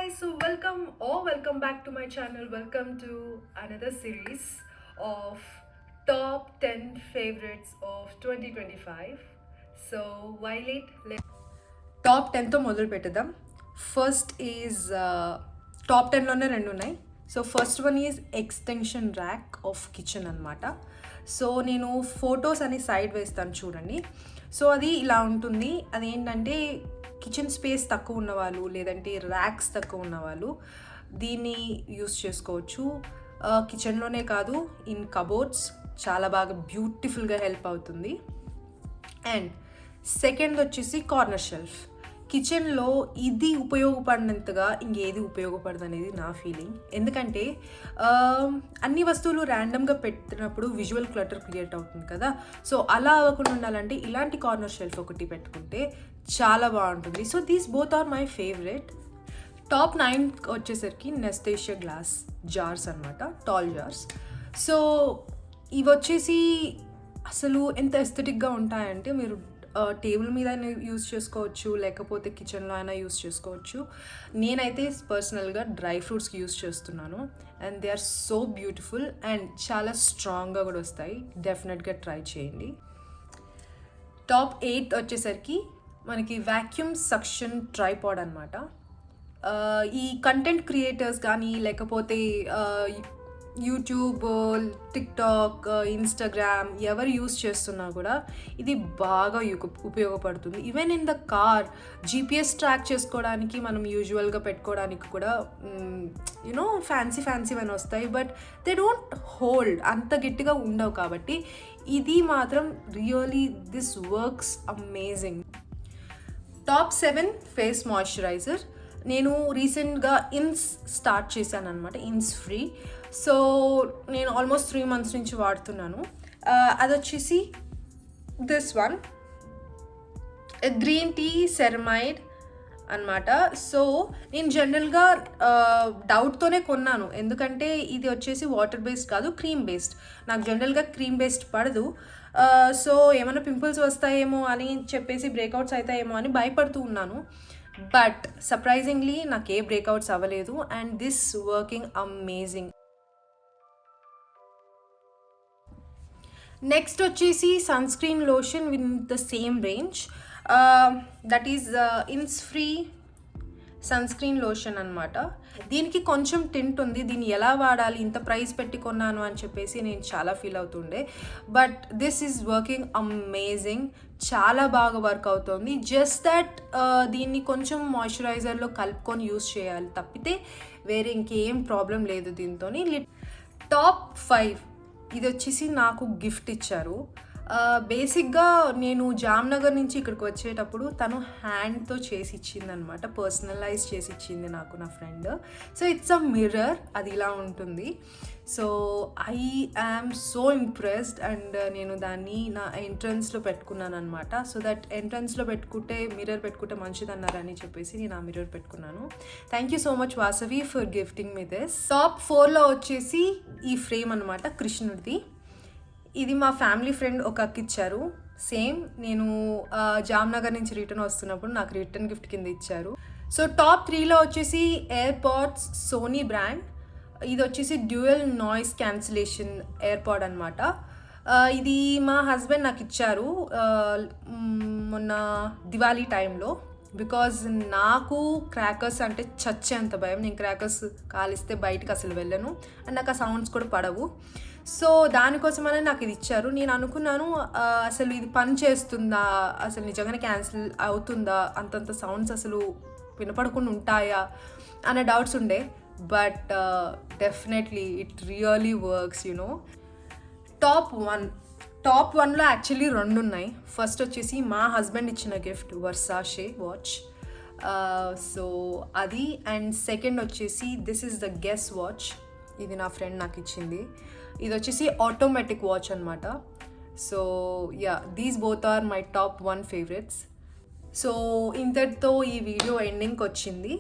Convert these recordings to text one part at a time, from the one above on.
guys, so welcome back to my channel. Welcome to another series of top 10 favorites of 2025. So while it top 10తో మొదలు పెట్టేద్దాం. First is top 10లోనే రెండు ఉన్నాయి. So first one is extension rack of kitchen అనమాట. So నేను photos అని side వేస్తాను చూడండి. So అది ఇలా ఉంటుంది. అదేంటంటే కిచెన్ స్పేస్ తక్కువ ఉన్నవాళ్ళు లేదంటే ర్యాక్స్ తక్కువ ఉన్నవాళ్ళు దీన్ని యూస్ చేసుకోవచ్చు. కిచెన్లోనే కాదు, ఇన్ కబోర్డ్స్ చాలా బాగా బ్యూటిఫుల్గా హెల్ప్ అవుతుంది. అండ్ సెకండ్ వచ్చేసి కార్నర్ షెల్ఫ్. కిచెన్లో ఇది ఉపయోగపడినంతగా ఇంకేది ఉపయోగపడదు అనేది నా ఫీలింగ్. ఎందుకంటే అన్ని వస్తువులు ర్యాండమ్గా పెట్టినప్పుడు విజువల్ క్లటర్ క్రియేట్ అవుతుంది కదా. సో అలా అవ్వకుండా ఉండాలంటే ఇలాంటి కార్నర్ షెల్ఫ్ ఒకటి పెట్టుకుంటే చాలా బాగుంటుంది. So these both are my favourite. Top 9 వచ్చేసరికి నెస్టేషియా గ్లాస్ జార్స్ అనమాట, టాల్ జార్స్. సో ఇవి వచ్చేసి అసలు ఎంత ఎస్థెటిక్గా ఉంటాయంటే మీరు టేబుల్ మీద అయినా యూస్ చేసుకోవచ్చు, లేకపోతే కిచెన్లో అయినా యూస్ చేసుకోవచ్చు. నేనైతే పర్సనల్గా డ్రై ఫ్రూట్స్కి యూస్ చేస్తున్నాను and they are so beautiful and చాలా స్ట్రాంగ్గా కూడా వస్తాయి. డెఫినెట్గా ట్రై చేయండి. టాప్ 8 వచ్చేసరికి మనకి వ్యాక్యూమ్ సక్షన్ ట్రైపాడ్ అనమాట. ఈ కంటెంట్ క్రియేటర్స్ కానీ లేకపోతే యూట్యూబ్, టిక్టాక్, ఇన్స్టాగ్రామ్ ఎవరు యూస్ చేస్తున్నా కూడా ఇది బాగా ఉపయోగపడుతుంది. Even in the car GPS track చేసుకోవడానికి మనం యూజువల్గా పెట్టుకోవడానికి కూడా యూనో ఫ్యాన్సీ అని వస్తాయి, బట్ దే డోంట్ హోల్డ్, అంత గట్టిగా ఉండవు. కాబట్టి ఇది మాత్రం really this works amazing. Top 7 face moisturizer. నేను రీసెంట్గా ఇన్స్ స్టార్ట్ చేశాను అనమాట, ఇన్స్ ఫ్రీ. సో నేను ఆల్మోస్ట్ 3 months నుంచి వాడుతున్నాను. అది వచ్చేసి this one green tea ceramide అనమాట. సో నేను జనరల్గా డౌట్తోనే కొన్నాను, ఎందుకంటే ఇది వచ్చేసి వాటర్ బేస్డ్ కాదు, క్రీమ్ బేస్డ్. నాకు జనరల్గా క్రీమ్ బేస్డ్ పడదు. సో ఏమైనా పింపుల్స్ వస్తాయేమో అని చెప్పేసి బ్రేక్అవుట్స్ అవుతాయేమో అని భయపడుతూ ఉన్నాను. బట్ సర్ప్రైజింగ్లీ నాకు ఏ బ్రేక్అవుట్స్ అవ్వలేదు and this working amazing. Next వచ్చేసి sunscreen lotion with the same range, that is Innisfree sunscreen lotion అనమాట. దీనికి కొంచెం టింట్ ఉంది. దీన్ని ఎలా వాడాలి, ఇంత ప్రైస్ పెట్టి కొన్నాను అని చెప్పేసి నేను చాలా ఫీల్ అవుతుండే. But this is working amazing, చాలా బాగా వర్క్ అవుతుంది. జస్ట్ దట్ దీన్ని కొంచెం మాయిశ్చరైజర్లో కలుపుకొని యూస్ చేయాలి తప్పితే వేరే ఇంకేం ప్రాబ్లం లేదు దీంతో. టాప్ 5 ఇది వచ్చేసి నాకు గిఫ్ట్ ఇచ్చారు. బేసిక్గా నేను జామ్నగర్ నుంచి ఇక్కడికి వచ్చేటప్పుడు తను హ్యాండ్తో చేసి ఇచ్చింది అనమాట, పర్సనలైజ్ చేసి ఇచ్చింది నాకు నా friend. So it's a mirror, అది ఇలా ఉంటుంది. So I am so impressed and నేను దాన్ని నా ఎంట్రన్స్లో పెట్టుకున్నాను అనమాట. సో దట్ ఎంట్రన్స్లో పెట్టుకుంటే మిర్రర్ పెట్టుకుంటే మంచిది అన్నారని చెప్పేసి నేను ఆ మిర్రర్ పెట్టుకున్నాను. Thank you so much Vasavi for gifting me this. Top 4లో వచ్చేసి ఈ ఫ్రేమ్ అనమాట, కృష్ణుడిది. ఇది మా ఫ్యామిలీ ఫ్రెండ్ ఒక అక్క ఇచ్చారు. సేమ్ నేను జామ్నగర్ నుంచి రిటర్న్ వస్తున్నప్పుడు నాకు రిటర్న్ గిఫ్ట్ కింద ఇచ్చారు. సో టాప్ 3లో వచ్చేసి ఎయిర్పాడ్స్ సోనీ బ్రాండ్. ఇది వచ్చేసి డ్యూయల్ నాయిస్ క్యాన్సిలేషన్ ఎయిర్పాడ్ అనమాట. ఇది మా హస్బెండ్ నాకు ఇచ్చారు మొన్న దివాళీ టైంలో. బికాజ్ నాకు క్రాకర్స్ అంటే చచ్చేంత భయం. నేను క్రాకర్స్ కాలిస్తే బయటకు అసలు వెళ్ళను అండ్ నాకు ఆ సౌండ్స్ కూడా పడవు. సో దానికోసమనే నాకు ఇది ఇచ్చారు. నేను అనుకున్నాను అసలు ఇది పని చేస్తుందా, అసలు నిజంగానే క్యాన్సిల్ అవుతుందా, అంతంత సౌండ్స్ అసలు వినపడకుండా ఉంటాయా అనే డౌట్స్ ఉండే. But definitely it really works you know. Top 1లో యాక్చువల్లీ 2 ఉన్నాయి. ఫస్ట్ వచ్చేసి మా హస్బెండ్ ఇచ్చిన గిఫ్ట్ వర్సాషే వాచ్. సో అది. అండ్ సెకండ్ వచ్చేసి this is the Guess watch. ఇది నా ఫ్రెండ్ నాకు ఇచ్చింది. ఇది వచ్చేసి ఆటోమేటిక్ వాచ్ అనమాట. So yeah, these both are my top 1 favourites. So ఇంతటితో ఈ వీడియో ఎండింగ్కి వచ్చింది.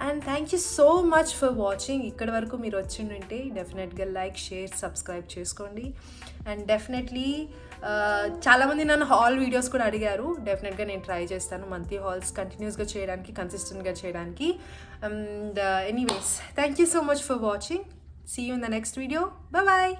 And thank you so much for watching. ఇక్కడ వరకు మీరు వచ్చిండుంటే డెఫినెట్గా లైక్, షేర్, సబ్స్క్రైబ్ చేసుకోండి. అండ్ డెఫినెట్లీ చాలామంది నన్ను హాల్ వీడియోస్ కూడా అడిగారు. డెఫినెట్గా నేను ట్రై చేస్తాను మంత్లీ హాల్స్ కంటిన్యూస్గా చేయడానికి, కన్సిస్టెంట్గా చేయడానికి. And anyways, thank you so much for watching. See you in the next video. Bye.